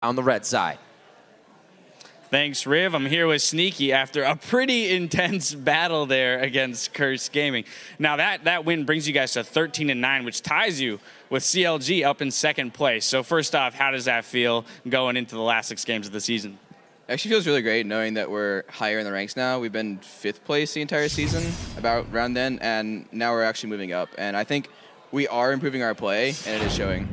on the red side. Thanks, Riv. I'm here with Sneaky after a pretty intense battle there against Curse Gaming. Now, that win brings you guys to 13-9, which ties you with CLG up in second place. So first off, how does that feel going into the last 6 games of the season? It actually feels really great knowing that we're higher in the ranks now. We've been 5th place the entire season, about around then, and now we're actually moving up. And I think we are improving our play, and it is showing.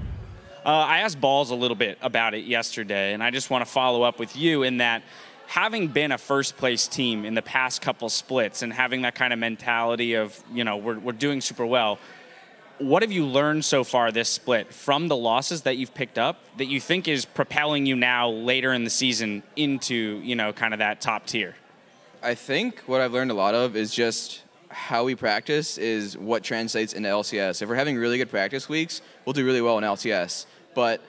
I asked Balls a little bit about it yesterday, and I just want to follow up with you in that having been a first-place team in the past couple splits and having that kind of mentality of, you know, we're doing super well, what have you learned so far this split from the losses that you've picked up that you think is propelling you now later in the season into, you know, kind of that top tier? I think what I've learned a lot of is just how we practice is what translates into LCS. If we're having really good practice weeks, we'll do really well in LCS. But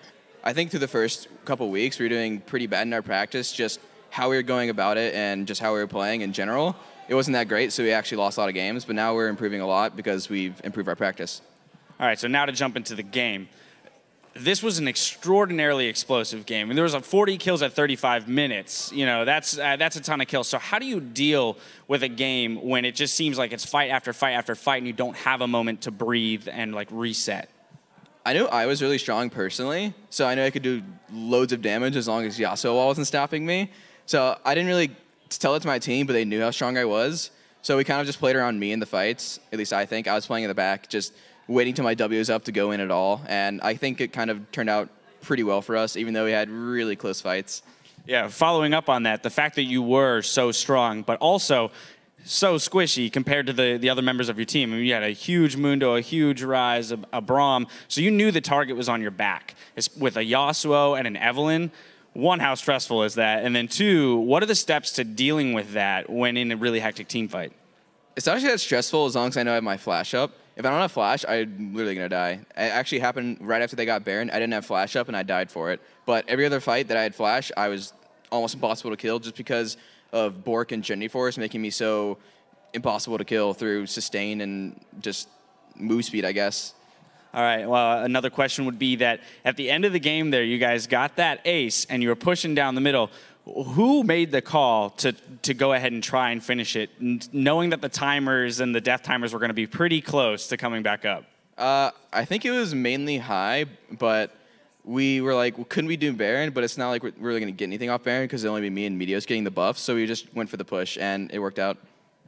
I think through the first couple weeks, we were doing pretty bad in our practice, just how we were going about it and just how we were playing in general. It wasn't that great, so we actually lost a lot of games, but now we're improving a lot because we've improved our practice. All right, so now to jump into the game. This was an extraordinarily explosive game. I mean, there was like 40 kills at 35 minutes. You know, that's a ton of kills. So how do you deal with a game when it just seems like it's fight after fight after fight and you don't have a moment to breathe and like reset? I knew I was really strong personally, so I knew I could do loads of damage as long as Yasuo wasn't stopping me. So I didn't really tell it to my team, but they knew how strong I was. So we kind of just played around me in the fights, at least I think. I was playing in the back, just waiting till my W was up to go in at all. And I think it kind of turned out pretty well for us, even though we had really close fights. Yeah, following up on that, the fact that you were so strong, but also so squishy compared to the other members of your team. I mean, you had a huge Mundo, a huge Rise, a Braum, so you knew the target was on your back. It's with a Yasuo and an Evelynn, one, how stressful is that? And then two, what are the steps to dealing with that when in a really hectic team fight? It's not actually that stressful as long as I know I have my flash up. If I don't have flash, I'm literally going to die. It actually happened right after they got Baron. I didn't have flash up, and I died for it. But every other fight that I had flash, I was almost impossible to kill just because of Bork and Trinity Force making me so impossible to kill through sustain and just move speed, I guess. All right, well, another question would be that at the end of the game there, you guys got that ace, and you were pushing down the middle. Who made the call to go ahead and try and finish it, knowing that the timers and the death timers were going to be pretty close to coming back up? I think it was mainly high, but we were like, well, couldn't we do Baron? But it's not like we're really going to get anything off Baron because it'll only be me and Meteos getting the buff, so we just went for the push, and it worked out.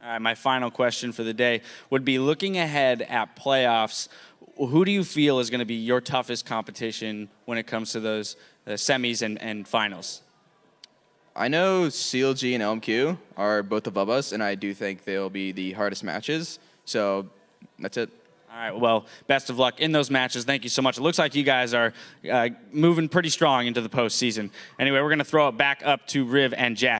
All right, my final question for the day would be looking ahead at playoffs, who do you feel is going to be your toughest competition when it comes to those semis and finals? I know CLG and LMQ are both above us, and I do think they'll be the hardest matches. So that's it. All right, well, best of luck in those matches. Thank you so much. It looks like you guys are moving pretty strong into the postseason. Anyway, we're going to throw it back up to Riv and Jack.